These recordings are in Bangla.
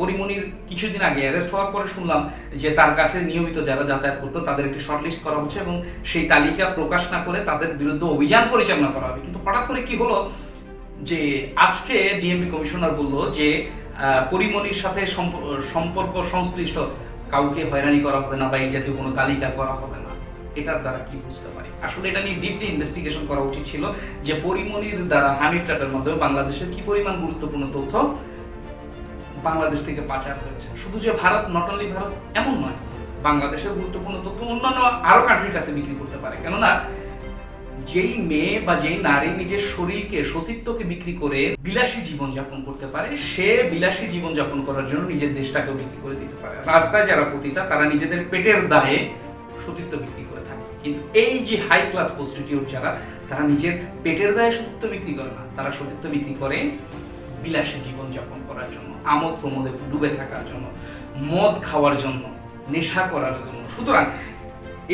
পরিমণির কিছুদিন আগে অ্যারেস্ট হওয়ার পরে শুনলাম যে তার কাছে নিয়মিত যারা যাতায়াত করতো তাদের একটি শর্টলিস্ট করা হচ্ছে এবং সেই তালিকা প্রকাশ না করে তাদের বিরুদ্ধে অভিযান পরিচালনা করা হবে। কিন্তু হঠাৎ করে কি হলো যে আজকে ডিএমপি কমিশনার বলল যে পরিমণির সাথে সম্পর্ক সংশ্লিষ্ট কাউকে হয়রানি করা হবে না বা এই জাতীয় কোনো তালিকা করা হবে না। এটার দ্বারা কি বুঝতে পারি? আসলে এটা নিয়ে ডিপলি ইনভেস্টিগেশন করা উচিত ছিল যে পরিমণির দ্বারা হানি ট্র্যাপের মাধ্যমে বাংলাদেশের কি পরিমাণ গুরুত্বপূর্ণ তথ্য বাংলাদেশ থেকে পাচার হয়েছে। শুধু যে ভারত, নট অনলি ভারত এমন নয়, বাংলাদেশের গুরুত্বপূর্ণ তথ্য অন্যান্য আরো কান্ট্রির কাছে বিক্রি করতে পারে। কেননা যেই মেয়ে বা যেই নারী নিজের শরীরকে, সতীত্বকে বিক্রি করে বিলাসী জীবন যাপন করতে পারে, সে বিলাসী জীবন যাপন করার জন্য নিজের দেশটাকেও বিক্রি করে দিতে পারে। রাস্তায় যারা পতিতা তারা নিজেদের পেটের দায়ে সতীত্ব বিক্রি করে থাকে। কিন্তু এই যে হাই ক্লাস প্রস্টিটিউট যারা, তারা নিজের পেটের দায়ে সতীত্ব বিক্রি করে না, তারা সতীত্ব বিক্রি করে বিলাসী জীবন যাপন করার জন্য, আমোদ প্রমোদে ডুবে থাকার জন্য, মদ খাওয়ার জন্য, নেশা করার জন্য। সুতরাং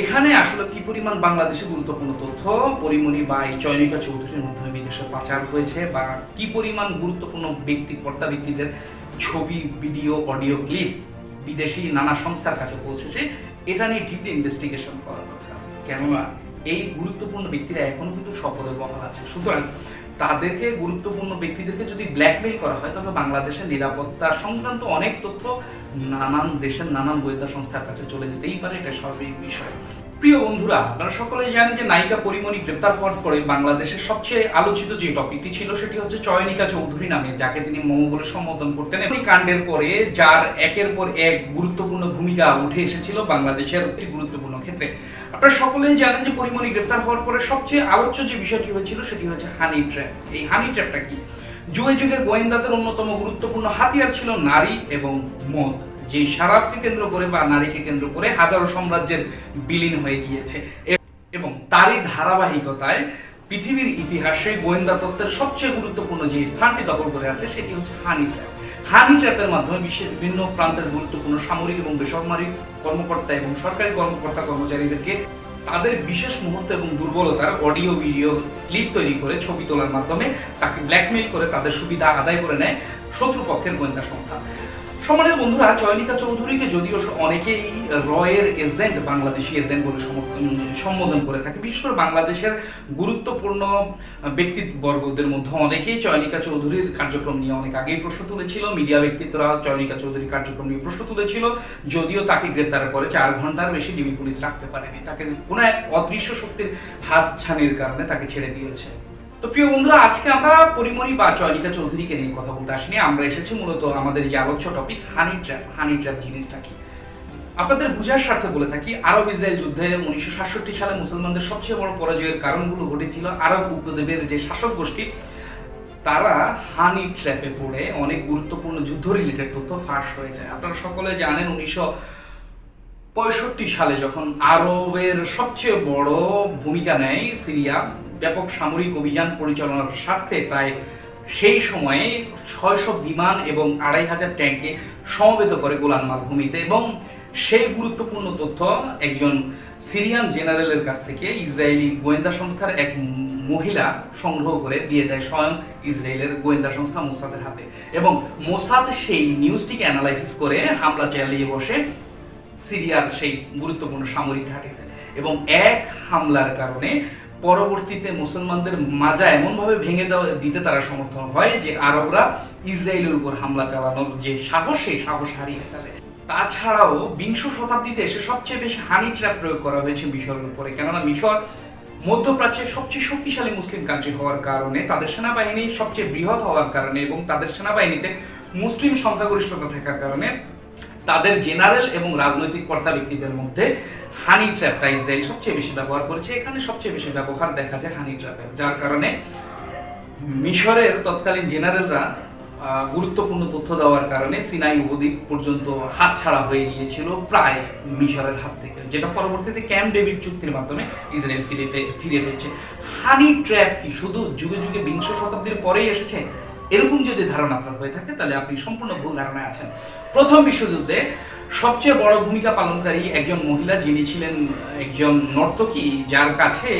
এখানে আসলে কি পরিমাণ বাংলাদেশে গুরুত্বপূর্ণ তথ্য পরিমণি বা এই চয়নিকা চৌধুরীর মাধ্যমে বিদেশে পাচার হয়েছে বা কি পরিমাণ গুরুত্বপূর্ণ কর্তা ব্যক্তিদের ছবি, ভিডিও, অডিও ক্লিপ বিদেশি নানা সংস্থার কাছে পৌঁছেছে, এটা নিয়ে ডিপলি ইনভেস্টিগেশন করা দরকার। কেননা এই গুরুত্বপূর্ণ ব্যক্তিরা এখনো কিন্তু শপথে বহাল আছে। সুতরাং তাদেরকে, গুরুত্বপূর্ণ ব্যক্তিদেরকে যদি ব্ল্যাকমেইল করা হয় তবে বাংলাদেশের নিরাপত্তা সংক্রান্ত অনেক তথ্য নানান দেশের নানান গোয়েন্দা সংস্থার কাছে চলে যেতেই পারে, এটা স্বাভাবিক বিষয়। প্রিয় বন্ধুরা, আপনারা সকলেই জানেন যে নায়িকা পরিমণি গ্রেপ্তার হওয়ার পরে বাংলাদেশের সবচেয়ে আলোচিত যে টপিকটি ছিল সেটি হচ্ছে চয়নিকা চৌধুরী নামে, যাকে তিনি মোমো বলে সম্বোধন করতেন। এই কাণ্ডের পরে যার একের পর এক গুরুত্বপূর্ণ ভূমিকা উঠে এসেছিল বাংলাদেশের একটি গুরুত্বপূর্ণ ক্ষেত্রে। আপনারা সকলেই জানেন যে পরিমণি গ্রেপ্তার হওয়ার পরে সবচেয়ে আলোচ্য যে বিষয়টি হয়েছিল সেটি হচ্ছে হানি ট্র্যাপ। এই হানি ট্র্যাপটা কি? যুগে যুগে গোয়েন্দাদের অন্যতম গুরুত্বপূর্ণ হাতিয়ার ছিল নারী এবং মদ, যে সারাফকে কেন্দ্র করে বা নারীকে কেন্দ্র করে হাজারো সাম্রাজ্যের বিলীন হয়ে গিয়েছে। এবং তারই ধারাবাহিকতায় পৃথিবীর ইতিহাসে গোয়েন্দা তত্ত্বের সবচেয়ে গুরুত্বপূর্ণ যে স্থানটি দখল করে আছে সেটি হচ্ছে হানি ট্র্যাপ। হানি ট্র্যাপের মাধ্যমে বিশ্বের বিভিন্ন প্রান্তের গুরুত্বপূর্ণ সামরিক এবং বেসামরিক কর্মকর্তা এবং সরকারি কর্মচারীদেরকে তাদের বিশেষ মুহূর্ত এবং দুর্বলতার অডিও ভিডিও ক্লিপ তৈরি করে ছবি তোলার মাধ্যমে তাকে ব্ল্যাকমেইল করে তাদের সুবিধা আদায় করে নেয় শত্রুপক্ষের গোয়েন্দা সংস্থা। সম্মানিত বন্ধুরা, চয়নিকা চৌধুরীকে যদিও অনেকেই রয়ের এজেন্ট, বাংলাদেশি এজেন্ট বলে সম্বোধন করে থাকে, বিশেষ করে বাংলাদেশের গুরুত্বপূর্ণ ব্যক্তিবর্গদের মধ্যে অনেকেই চয়নিকা চৌধুরীর কার্যক্রম নিয়ে অনেক আগেই প্রশ্ন তুলেছিল। মিডিয়া ব্যক্তিত্বরা চয়নিকা চৌধুরীর কার্যক্রম নিয়ে প্রশ্ন তুলেছিল, যদিও তাকে গ্রেপ্তারের পরে 4 ঘন্টার বেশি ডিবি পুলিশ রাখতে পারেনি। তাকে কোনো এক অদৃশ্য শক্তির হাত ছানির কারণে তাকে ছেড়ে দিয়েছে। তো প্রিয় বন্ধুরা, আজকে আমরা পরিমণি বা চয়নিকা চৌধুরীকে নিয়ে কথা বলতে আসিনি। আমরা এসেছি মূলত আমাদের যে আলোচ্য টপিক হানি ট্র্যাপ। হানি ট্র্যাপ জিনিসটা কি আপনাদের বুঝার স্বার্থে বলে থাকি। আরব ইসরায়েল যুদ্ধে 1967 সালে মুসলমানদের সবচেয়ে বড় পরাজয়ের কারণগুলো ঘটেছিল আরব উপদ্বীপের যে শাসক গোষ্ঠী, তারা হানি ট্র্যাপে পড়ে অনেক গুরুত্বপূর্ণ যুদ্ধ রিলেটেড তথ্য ফাঁস হয়ে যায়। আপনারা সকলে জানেন 1965 সালে যখন আরবের সবচেয়ে বড় ভূমিকা নেয় সিরিয়া, ব্যাপক সামরিক অভিযান পরিচালনার স্বার্থে প্রায় সেই সময়ে 600 বিমান এবং 2500 ট্যাঙ্কে সমবেত করে গোলান মালভূমিতে, এবং সেই গুরুত্বপূর্ণ তথ্য একজন সিরিয়ান জেনারেলের কাছ থেকে ইসরায়েলি গোয়েন্দা সংস্থার এক মহিলা সংগ্রহ করে দিয়ে দেয় স্বয়ং ইসরায়েলের গোয়েন্দা সংস্থা মোসাদের হাতে। এবং মোসাদ সেই নিউজটিকে অ্যানালাইসিস করে হামলা চালিয়ে বসে সিরিয়ার সেই গুরুত্বপূর্ণ সামরিক ঘাঁটিতে, এবং এক হামলার কারণে পরবর্তীতে মুসলমানদের মাজা এমনভাবে ভেঙে দিতে তারা সমর্থন হয় যে আরবরা ইসরায়েলের উপর হামলা চালানোর যে সাহস, সেই সাহস হারিয়ে ফেলে। তাছাড়াও 20 শতাব্দীতে এসে সবচেয়ে বেশি হানি ট্র্যাপ প্রয়োগ করা হয়েছে মিশরের উপরে। কেননা মিশর মধ্যপ্রাচ্যের সবচেয়ে শক্তিশালী মুসলিম কান্ট্রি হওয়ার কারণে, তাদের সেনাবাহিনী সবচেয়ে বৃহৎ হওয়ার কারণে এবং তাদের সেনাবাহিনীতে মুসলিম সংখ্যাগরিষ্ঠতা থাকার কারণে তাদের জেনারেল এবং রাজনৈতিক কর্তা ব্যক্তিদের মধ্যে হানি ট্র্যাপটা ইসরায়েল সবচেয়ে বেশি ব্যবহার করেছে। এখানে সবচেয়ে বেশি ব্যবহার দেখা যায় হানি ট্র্যাপের, যার কারণে মিশরের তৎকালীন জেনারেলরা গুরুত্বপূর্ণ তথ্য দেওয়ার কারণে সিনাই উপদ্বীপ পর্যন্ত হাতছাড়া হয়ে গিয়েছিল প্রায় মিশরের হাত থেকে, যেটা পরবর্তীতে ক্যাম্প ডেভিড চুক্তির মাধ্যমে ইসরায়েল ফিরে ফেলছে। হানি ট্র্যাপ কি শুধু যুগে যুগে 20 শতাব্দীর পরেই এসেছে? এরকম যদি ধারণা আপনার হয়ে থাকে তাহলে আপনি সম্পূর্ণ ভুল ধারণায় আছেন। প্রথম বিশ্বযুদ্ধে সবচেয়ে বড় ভূমিকা পালনকারী একজন মহিলা, যিনি ছিলেন একজন নর্তকী, যার কাছে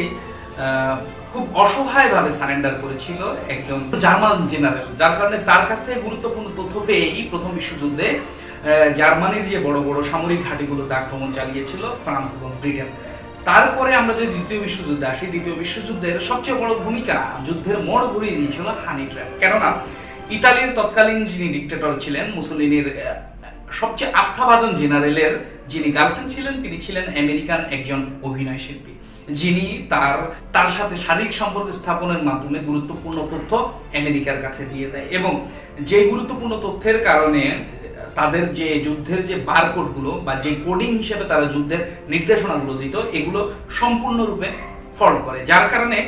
খুব অসহায়ভাবে সারেন্ডার করেছিল একজন জার্মান জেনারেল, যার কারণে তার কাছ থেকে গুরুত্বপূর্ণ তথ্য পেয়েই প্রথম বিশ্বযুদ্ধে জার্মানির যে বড় বড় সামরিক ঘাঁটিগুলোতে আক্রমণ চালিয়েছিল ফ্রান্স এবং ব্রিটেন। তারপরে আমরা যদি দ্বিতীয় বিশ্বযুদ্ধে আসি, দ্বিতীয় বিশ্বযুদ্ধের সবচেয়ে বড় ভূমিকা যুদ্ধের মোড় ঘুরিয়ে দিয়েছিল হানি ট্র্যাপ। কেননা ইতালির তৎকালীন যিনি ডিক্টেটর ছিলেন, মুসোলিনির সবচেয়ে আস্থাভাজন জেনারেলের যিনি গার্লফ্রেন্ড ছিলেন, তিনি ছিলেন আমেরিকান একজন অভিনয় শিল্পী, যিনি তার সাথে শারীরিক সম্পর্ক স্থাপনের মাধ্যমে গুরুত্বপূর্ণ তথ্য আমেরিকার কাছে দিয়ে দেয়, এবং যে গুরুত্বপূর্ণ তথ্যের কারণে তাদের যে যুদ্ধের যে বারকোডগুলো বা যে কোডিং হিসেবে তারা যুদ্ধের নির্দেশনাগুলো দিত, এগুলো সম্পূর্ণরূপে ফল্ট করে, যার কারণে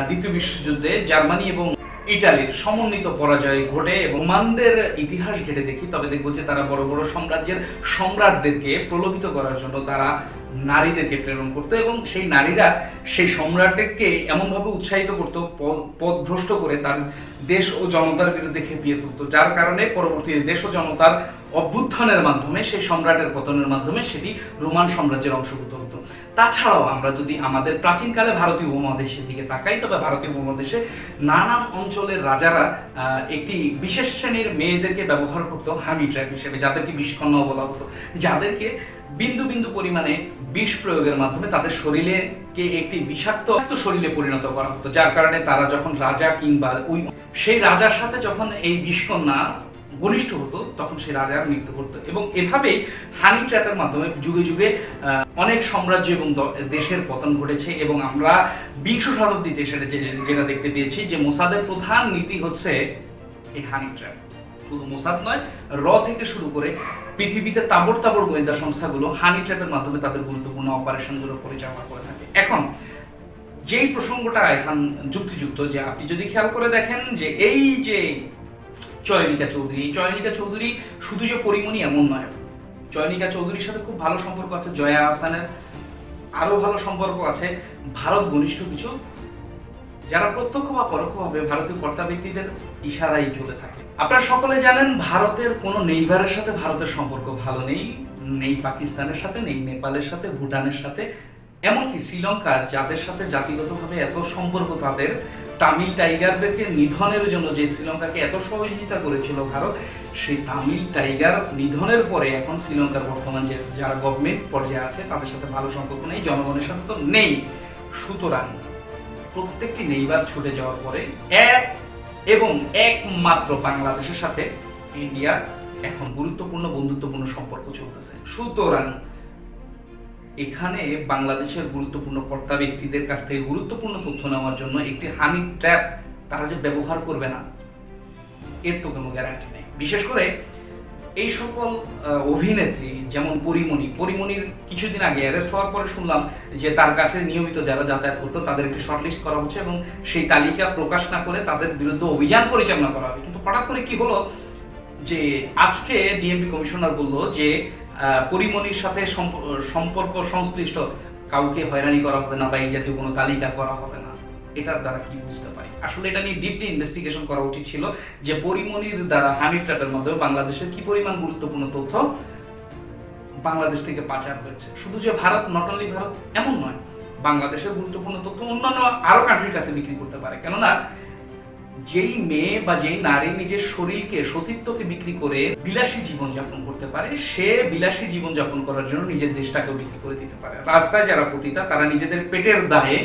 দ্বিতীয় বিশ্বযুদ্ধে জার্মানি এবং ইটালির সমন্বিত পরাজয় ঘটে। এবং রোমানদের ইতিহাস ঘেটে দেখি, তবে দেখবো যে তারা বড় বড় সাম্রাজ্যের সম্রাটদেরকে প্রলোভিত করার জন্য তারা নারীদেরকে প্রেরণ করতো, এবং সেই নারীরা সেই সম্রাটকে এমনভাবে উৎসাহিত করতো, পথভ্রষ্ট করে তার দেশ ও জনতার বিরুদ্ধে খেপিয়ে তুলতো, যার কারণে পরবর্তীতে দেশ ও জনতার অভ্যুত্থানের মাধ্যমে, সেই সম্রাটের পতনের মাধ্যমে সেটি রোমান সাম্রাজ্যের অংশভূত হতো। তাছাড়াও আমরা যদি আমাদের প্রাচীনকালে ভারতীয় উপমহাদেশের দিকে তাকাই, তবে ভারতীয় উপমহাদেশে নানান অঞ্চলের রাজারা একটি বিশেষ শ্রেণীর মেয়েদেরকে ব্যবহার করতো হানি ট্র্যাপ হিসেবে, যাদেরকে বিষকন্যাও বলা হতো, যাদেরকে বিন্দু বিন্দু পরিমাণে বিষ প্রয়োগের মাধ্যমে তাদের শরীরকে একটি বিষাক্ত শরীরে পরিণত করা হতো, যার কারণে তারা যখন রাজা কিংবা সেই রাজার সাথে যখন এই বিষকন্যা ঘনিষ্ঠ হতো, তখন সেই রাজার মৃত্যু ঘটতো। এবং এভাবেই হানি ট্র্যাপের মাধ্যমে যুগে যুগে অনেক সাম্রাজ্য এবং দেশের পতন ঘটেছে। এবং আমরা বিংশ শতাব্দীতে যেটা দেখতে পেয়েছি যে মোসাদের প্রধান নীতি হচ্ছে এই হানি ট্র্যাপ। শুধু মোসাদ নয়, থেকে শুরু করে পৃথিবীতে তাবড় তাবড় গোয়েন্দা সংস্থাগুলো হানি ট্র্যাপের মাধ্যমে তাদের গুরুত্বপূর্ণ অপারেশনগুলো পরিচালনা করে থাকে। এখন যেই প্রসঙ্গটা এখন যুক্তিযুক্ত, যে আপনি যদি খেয়াল করে দেখেন যে এই যে চয়নিকা চৌধুরী শুধু যে পরিমণি এমন নয়, চয়নিকা চৌধুরীর সাথে খুব ভালো সম্পর্ক আছে জয়া আহসানের, আরো ভালো সম্পর্ক আছে ভারত ঘনিষ্ঠ কিছু, যারা প্রত্যক্ষ বা পরোক্ষভাবে ভারতীয় কর্তা ব্যক্তিদের ইশারাই চলে থাকে। আপনারা সকলে জানেন ভারতের কোনো নেইবারের সাথে ভারতের সম্পর্ক ভালো নেই পাকিস্তানের সাথে, নেই নেপালের সাথে, ভুটানের সাথে, এমনকি শ্রীলঙ্কা, যাদের সাথে জাতিগতভাবে এত সম্পর্ক তাদের, তামিল টাইগারদেরকে নিধনের জন্য যে শ্রীলঙ্কাকে এত সহযোগিতা করেছিল ভারত, সেই তামিল টাইগার নিধনের পরে এখন শ্রীলঙ্কার বর্তমান যারা গভর্নমেন্ট পর্যায়ে আছে তাদের সাথে ভালো সম্পর্ক নেই, জনগণের সাথে তো নেই। সুতরাং প্রত্যেকটি নেইবার ছুটে যাওয়ার পরে একমাত্র বাংলাদেশের সাথে ইন্ডিয়ার এখন গুরুত্বপূর্ণ বন্ধুত্বপূর্ণ সম্পর্ক চলতেছে। সুতরাং এখানে বাংলাদেশের গুরুত্বপূর্ণ কর্তা ব্যক্তিদের কাছ থেকে গুরুত্বপূর্ণ তথ্য নেওয়ার জন্য একটি হানি ট্র্যাপ তারা যে ব্যবহার করবে না, এর তো কোনো গ্যারান্টি নেই। বিশেষ করে এই সকল অভিনেত্রী যেমন পরিমণির কিছুদিন আগে অ্যারেস্ট হওয়ার পরে শুনলাম যে তার কাছে নিয়মিত যারা যাতায়াত করতো তাদের একটি শর্টলিস্ট করা হচ্ছে এবং সেই তালিকা প্রকাশ না করে তাদের বিরুদ্ধে অভিযান পরিচালনা করা হবে। কিন্তু হঠাৎ করে কি হলো যে আজকে ডিএমপি কমিশনার বলল যে পরিমণির সাথে সম্পর্ক সংশ্লিষ্ট কাউকে হয়রানি করা হবে না বা এই জাতীয় কোনো তালিকা করা হবে না। এটার দ্বারা কি বুঝতে পারি? আসলে এটা নিয়ে ডিপলি ইনভেস্টিগেশন করা উচিত ছিল যে পরিমণির দ্বারা হানি ট্র্যাপের মাধ্যমে বাংলাদেশের কি পরিমাণ গুরুত্বপূর্ণ তথ্য বাংলাদেশ থেকে পাচার হয়েছে। শুধু যে ভারত, নট অনলি ভারত এমন নয়, বাংলাদেশের গুরুত্বপূর্ণ তথ্য অন্যান্য আরো কান্ট্রির কাছে বিক্রি করতে পারে। কেননা যেই মেয়ে বা যেই নারী নিজের শরীরকে, সতীত্বকে বিক্রি করে বিলাসী জীবনযাপন করতে পারে, সে বিলাসী জীবনযাপন করার জন্য নিজের দেশটাকেও বিক্রি করে দিতে পারে। রাস্তায় যারা পতিতা তারা নিজেদের পেটের দায়ে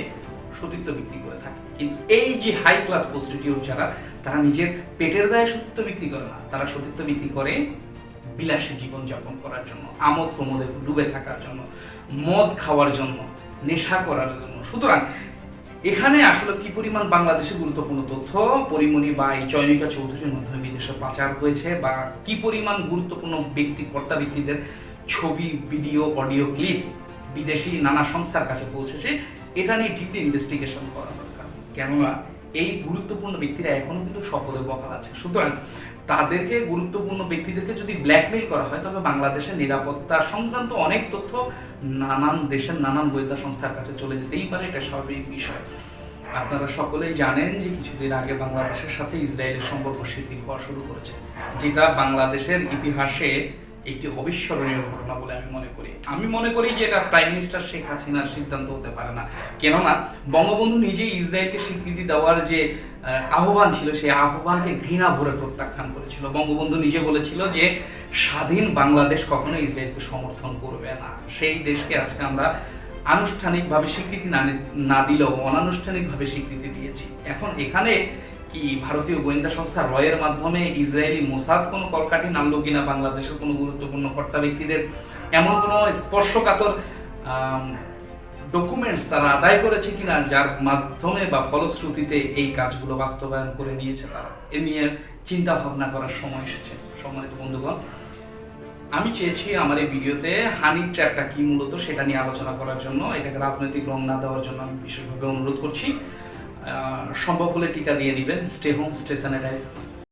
সতীত্ব বিক্রি করে থাকে, কিন্তু এই যে হাই ক্লাস প্রস্টিটিউট যারা, তারা নিজের পেটের দায়ে সতীত্ব বিক্রি করে না, তারা সতীত্ব বিক্রি করে বিলাসী জীবনযাপন করার জন্য, আমোদ প্রমোদে ডুবে থাকার জন্য, মদ খাওয়ার জন্য, নেশা করার জন্য। সুতরাং এখানে আসলে কি পরিমাণ বাংলাদেশের গুরুত্বপূর্ণ তথ্য পরিমণি বা এই চয়নিকা চৌধুরীর মাধ্যমে বিদেশে পাচার হয়েছে, বা কি পরিমাণ গুরুত্বপূর্ণ কর্তা ব্যক্তিদের ছবি, ভিডিও, অডিও ক্লিপ বিদেশি নানা সংস্থার কাছে পৌঁছেছে, এটা নিয়ে ডিপলি ইনভেস্টিগেশন করা দরকার। কেননা এই গুরুত্বপূর্ণ ব্যক্তিরা এখনো কিন্তু শপথে বহাল আছে। সুতরাং তাদেরকে, গুরুত্বপূর্ণ ব্যক্তিদেরকে যদি ব্ল্যাকমেইল করা হয়, তবে বাংলাদেশের নিরাপত্তা সংক্রান্ত অনেক তথ্য নানান দেশের নানান গোয়েন্দা সংস্থার কাছে চলে যেতেই পারে, এটা স্বাভাবিক বিষয়। আপনারা সকলেই জানেন যে কিছুদিন আগে বাংলাদেশের সাথে ইসরায়েলের সম্পর্ক শিথিল হওয়া শুরু করেছে, যেটা বাংলাদেশের ইতিহাসে একটি অবিস্মরণীয় ঘটনা বলে আমি মনে করি যে এটা প্রাইম মিনিস্টার শেখ হাসিনার সিদ্ধান্ত হতে পারে না। কেননা বঙ্গবন্ধু নিজেই ইসরায়েলকে স্বীকৃতি দেওয়ার যে আহ্বান ছিল, সেই আহ্বানকে ঘৃণা ভরে প্রত্যাখ্যান করেছিল। বঙ্গবন্ধু নিজে বলেছিল যে স্বাধীন বাংলাদেশ কখনো ইসরায়েলকে সমর্থন করবে না। সেই দেশকে আজকে আমরা আনুষ্ঠানিকভাবে স্বীকৃতি না দিলেও অনানুষ্ঠানিকভাবে স্বীকৃতি দিয়েছি। এখন এখানে কি ভারতীয় গোয়েন্দা সংস্থা রয়ের মাধ্যমে ইসরায়েলি মোসাদ কোনো কলকাঠি নামলো কিনা, বাংলাদেশের কোনো গুরুত্বপূর্ণ কর্তা ব্যক্তিদের এমন কোনো স্পর্শকাতর ডকুমেন্টস তারা আদায় করেছে কিনা, যার মাধ্যমে বা ফলশ্রুতিতে এই কাজগুলো বাস্তবায়ন করে নিয়েছে তারা, এ নিয়ে চিন্তা ভাবনা করার সময় এসেছে। সম্মানিত বন্ধুগণ, আমি চেয়েছি আমার এই ভিডিওতে হানি ট্র্যাপটা কি মূলত সেটা নিয়ে আলোচনা করার জন্য। এটাকে রাজনৈতিক রং না দেওয়ার জন্য আমি বিশেষভাবে অনুরোধ করছি। সম্ভব হলে টিকা দিয়ে নেবেন। Stay home, stay sanitise.